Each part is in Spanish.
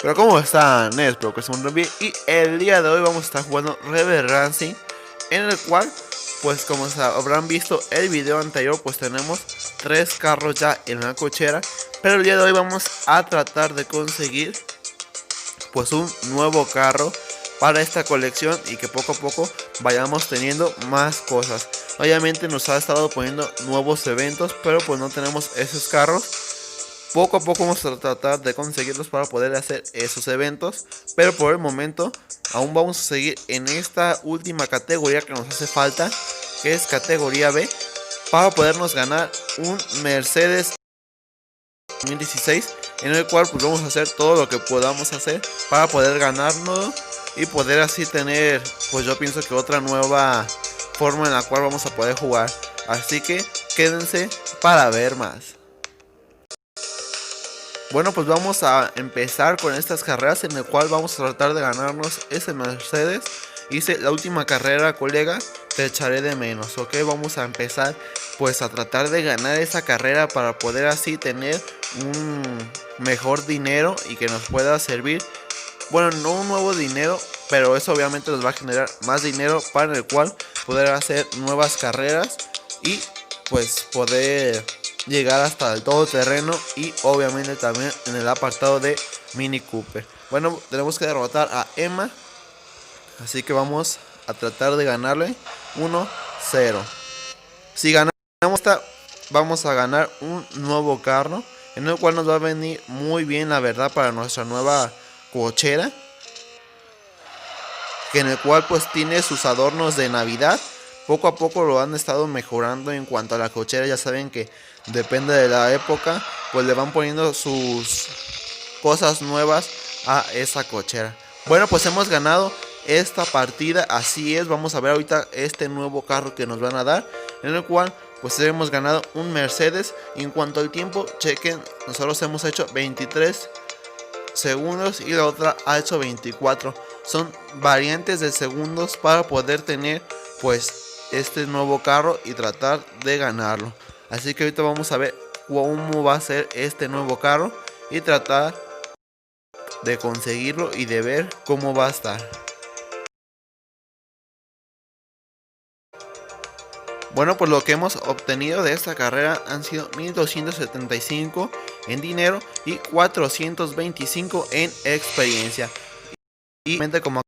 Pero ¿cómo están? Espero que estén muy bien. Y el día de hoy vamos a estar jugando Rebel Racing, en el cual, pues como habrán visto el video anterior, pues tenemos 3 carros ya en la cochera. Pero el día de hoy vamos a tratar de conseguir pues un nuevo carro para esta colección y que poco a poco vayamos teniendo más cosas. Obviamente nos ha estado poniendo nuevos eventos, pero pues no tenemos esos carros. Poco a poco vamos a tratar de conseguirlos para poder hacer esos eventos, pero por el momento aún vamos a seguir en esta última categoría que nos hace falta, que es categoría B, para podernos ganar un Mercedes 2016, en el cual pues vamos a hacer todo lo que podamos hacer para poder ganarnos y poder así tener, pues yo pienso que otra nueva forma en la cual vamos a poder jugar. Así que quédense para ver más. Bueno, pues vamos a empezar con estas carreras en el cual vamos a tratar de ganarnos ese Mercedes. Hice la última carrera, colega, te echaré de menos, ok. Vamos a empezar pues a tratar de ganar esa carrera para poder así tener un mejor dinero y que nos pueda servir. Bueno, no un nuevo dinero, pero eso obviamente nos va a generar más dinero para el cual poder hacer nuevas carreras y pues poder llegar hasta el todoterreno y obviamente también en el apartado de Mini Cooper. Bueno, tenemos que derrotar a Emma, así que vamos a tratar de ganarle 1-0. Si ganamos esta, vamos a ganar un nuevo carro, en el cual nos va a venir muy bien, la verdad, para nuestra nueva cochera, que en el cual pues tiene sus adornos de Navidad. Poco a poco lo han estado mejorando en cuanto a la cochera. Ya saben que depende de la época, pues le van poniendo sus cosas nuevas a esa cochera. Bueno, pues hemos ganado esta partida, así es. Vamos a ver ahorita este nuevo carro que nos van a dar, en el cual pues hemos ganado un Mercedes. En cuanto al tiempo, chequen, nosotros hemos hecho 23 segundos y la otra ha hecho 24. Son variantes de segundos para poder tener pues este nuevo carro y tratar de ganarlo. Así que ahorita vamos a ver cómo va a ser este nuevo carro y tratar de conseguirlo y de ver cómo va a estar. Bueno, pues lo que hemos obtenido de esta carrera han sido 1275 en dinero y 425 en experiencia. Y como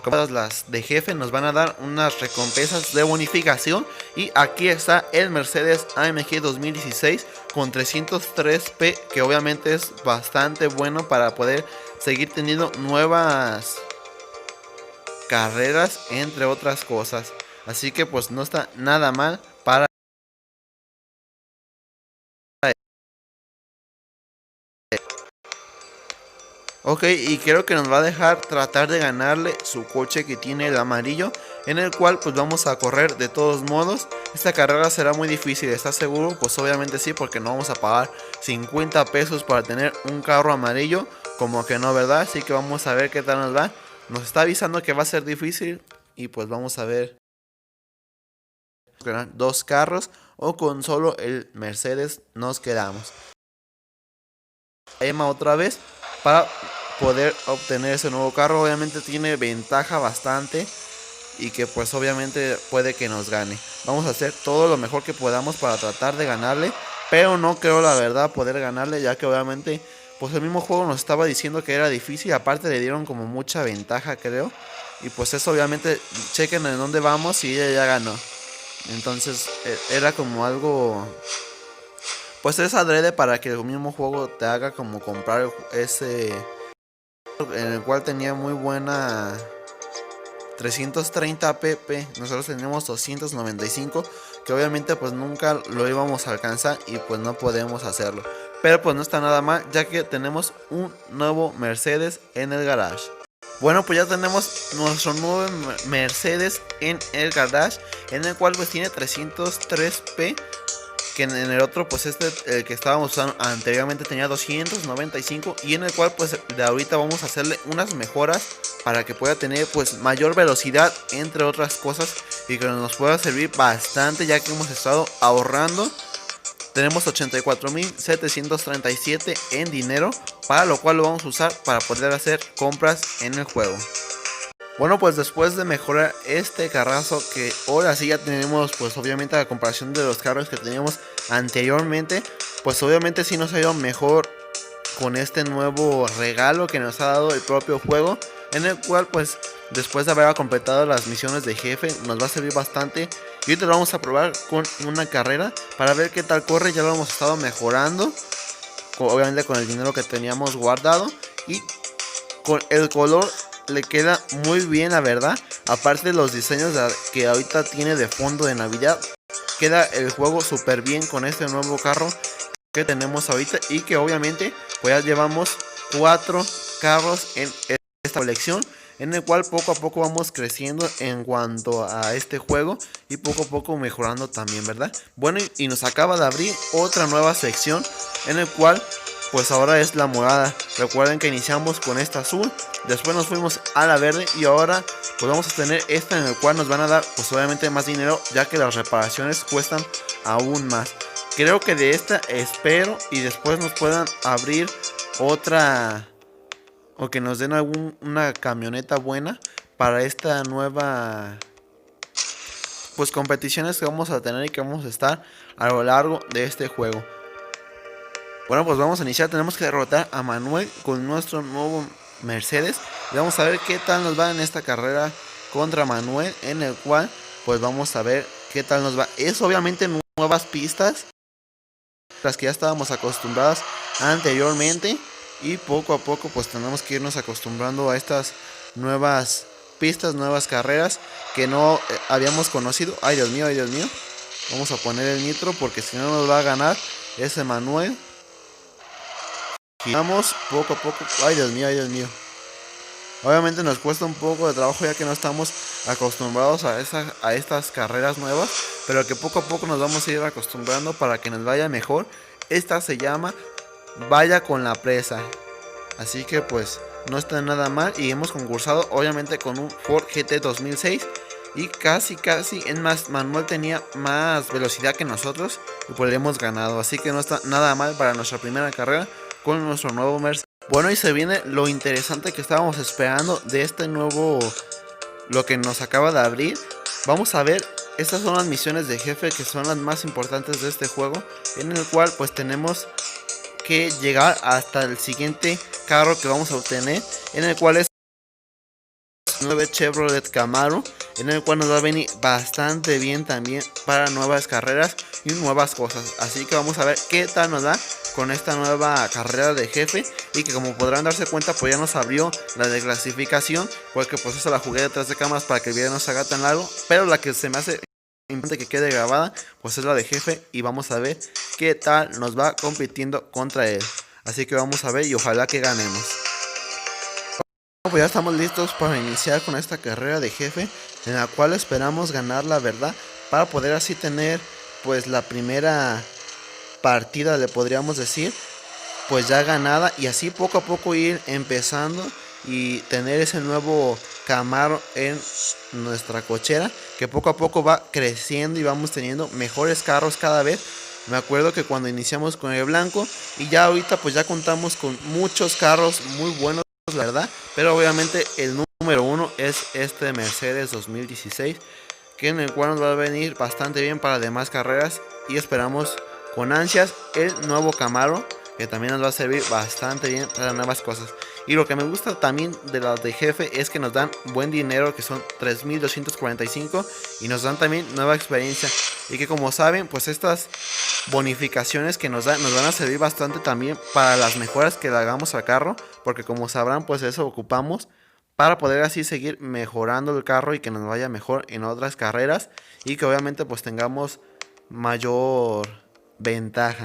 todas las de jefe nos van a dar unas recompensas de bonificación. Y aquí está el Mercedes AMG 2016 con 303p, que obviamente es bastante bueno para poder seguir teniendo nuevas carreras, entre otras cosas. Así que pues no está nada mal para... Ok, y creo que nos va a dejar tratar de ganarle su coche que tiene el amarillo, en el cual pues vamos a correr de todos modos. Esta carrera será muy difícil, ¿estás seguro? Pues obviamente sí, porque no vamos a pagar 50 pesos para tener un carro amarillo, como que no, ¿verdad? Así que vamos a ver qué tal nos va. Nos está avisando que va a ser difícil y pues vamos a ver. Dos carros o con solo el Mercedes nos quedamos. Emma otra vez para poder obtener ese nuevo carro. Obviamente tiene ventaja bastante y que pues obviamente puede que nos gane. Vamos a hacer todo lo mejor que podamos para tratar de ganarle, pero no creo la verdad poder ganarle, ya que obviamente pues el mismo juego nos estaba diciendo que era difícil. Aparte le dieron como mucha ventaja, creo, y pues eso obviamente chequen en dónde vamos y ella ya ganó. Entonces era como algo, pues es adrede para que el mismo juego te haga como comprar ese, en el cual tenía muy buena 330 pp. Nosotros teníamos 295, que obviamente pues nunca lo íbamos a alcanzar y pues no podemos hacerlo. Pero pues no está nada mal, ya que tenemos un nuevo Mercedes en el garage. Bueno, pues ya tenemos nuestro nuevo Mercedes en el garage, en el cual pues tiene 303p, que en el otro pues el que estábamos usando anteriormente tenía 295, y en el cual pues de ahorita vamos a hacerle unas mejoras para que pueda tener pues mayor velocidad, entre otras cosas, y que nos pueda servir bastante, ya que hemos estado ahorrando tenemos 84.737 en dinero, para lo cual lo vamos a usar para poder hacer compras en el juego. Bueno, pues después de mejorar este carrazo, que ahora sí ya tenemos, pues obviamente a comparación de los carros que teníamos anteriormente, pues obviamente sí nos ha ido mejor con este nuevo regalo que nos ha dado el propio juego, en el cual pues después de haber completado las misiones de jefe nos va a servir bastante. Y ahorita lo vamos a probar con una carrera para ver qué tal corre. Ya lo hemos estado mejorando, obviamente con el dinero que teníamos guardado, y con el color le queda muy bien, la verdad. Aparte de los diseños que ahorita tiene de fondo de Navidad, queda el juego súper bien con este nuevo carro que tenemos ahorita, y que obviamente pues ya llevamos 4 carros en esta colección, en el cual poco a poco vamos creciendo en cuanto a este juego y poco a poco mejorando también, ¿verdad? Bueno, y nos acaba de abrir otra nueva sección, en el cual pues ahora es la morada. Recuerden que iniciamos con esta azul, después nos fuimos a la verde y ahora pues vamos a tener esta, en el cual nos van a dar pues obviamente más dinero, ya que las reparaciones cuestan aún más. Creo que de esta espero y después nos puedan abrir otra, o que nos den una camioneta buena para esta nueva pues competiciones que vamos a tener y que vamos a estar a lo largo de este juego. Bueno, pues vamos a iniciar. Tenemos que derrotar a Manuel con nuestro nuevo Mercedes y vamos a ver qué tal nos va en esta carrera contra Manuel, en el cual pues vamos a ver qué tal nos va. Es obviamente nuevas pistas, las que ya estábamos acostumbradas anteriormente, y poco a poco pues tenemos que irnos acostumbrando a estas nuevas pistas, nuevas carreras que no habíamos conocido. Ay Dios mío, ay Dios mío. Vamos a poner el nitro porque si no nos va a ganar ese Manuel. Giramos poco a poco. Ay Dios mío, ay Dios mío. Obviamente nos cuesta un poco de trabajo, ya que no estamos acostumbrados a estas carreras nuevas, pero que poco a poco nos vamos a ir acostumbrando para que nos vaya mejor. Esta se llama Vaya con la presa, así que pues no está nada mal. Y hemos concursado obviamente con un Ford GT 2006 y casi en más, Manuel tenía más velocidad que nosotros y pues le hemos ganado, así que no está nada mal para nuestra primera carrera con nuestro nuevo Mercedes. Bueno, y se viene lo interesante que estábamos esperando de este nuevo, lo que nos acaba de abrir. Vamos a ver, estas son las misiones de jefe, que son las más importantes de este juego, en el cual pues tenemos que llegar hasta el siguiente carro que vamos a obtener, en el cual es 9 Chevrolet Camaro, en el cual nos va a venir bastante bien también para nuevas carreras y nuevas cosas. Así que vamos a ver qué tal nos da con esta nueva carrera de jefe, y que como podrán darse cuenta pues ya nos abrió la de clasificación, porque pues esa la jugué detrás de cámaras para que el video no se haga tan largo, pero la que se me hace importante que quede grabada pues es la de jefe, y vamos a ver qué tal nos va compitiendo contra él. Así que vamos a ver y ojalá que ganemos. Pues ya estamos listos para iniciar con esta carrera de jefe, en la cual esperamos ganar, la verdad, para poder así tener pues la primera partida, le podríamos decir, pues ya ganada, y así poco a poco ir empezando y tener ese nuevo Camaro en nuestra cochera, que poco a poco va creciendo y vamos teniendo mejores carros cada vez. Me acuerdo que cuando iniciamos con el blanco, y ya ahorita pues ya contamos con muchos carros muy buenos, la verdad, pero obviamente el número uno es este Mercedes 2016, que en el cual nos va a venir bastante bien para demás carreras, y esperamos con ansias el nuevo Camaro, que también nos va a servir bastante bien para nuevas cosas. Y lo que me gusta también de las de jefe es que nos dan buen dinero, que son 3.245, y nos dan también nueva experiencia, y que como saben pues estas bonificaciones que nos dan nos van a servir bastante también para las mejoras que le hagamos al carro, porque como sabrán pues eso ocupamos para poder así seguir mejorando el carro y que nos vaya mejor en otras carreras, y que obviamente pues tengamos mayor ventaja.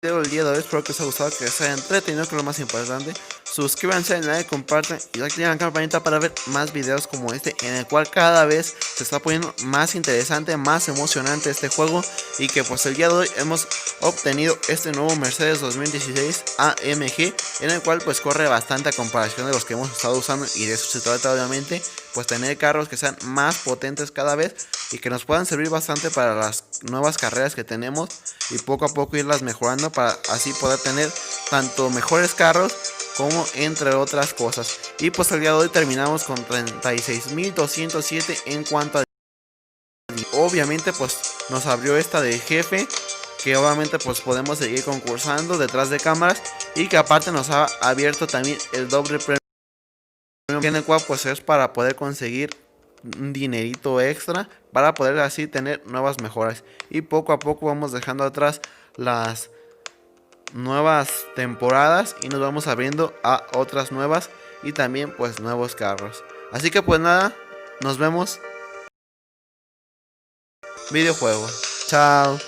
el día de hoy, espero que os haya gustado, que os haya entretenido, que es lo más importante. Suscríbanse, like, compartan y activen la campanita para ver más videos como este, en el cual cada vez se está poniendo más interesante, más emocionante este juego. Y que pues el día de hoy hemos obtenido este nuevo Mercedes 2016 AMG, en el cual pues corre bastante a comparación de los que hemos estado usando, y de eso se trata obviamente, pues tener carros que sean más potentes cada vez y que nos puedan servir bastante para las nuevas carreras que tenemos, y poco a poco irlas mejorando para así poder tener tanto mejores carros como entre otras cosas. Y pues el día de hoy terminamos con 36.207 en cuanto a... Obviamente pues nos abrió esta de jefe, que obviamente pues podemos seguir concursando detrás de cámaras, y que aparte nos ha abierto también el doble premio, en el cual pues es para poder conseguir un dinerito extra para poder así tener nuevas mejoras. Y poco a poco vamos dejando atrás las nuevas temporadas y nos vamos abriendo a otras nuevas y también pues nuevos carros. Así que pues nada, nos vemos videojuego. Chao.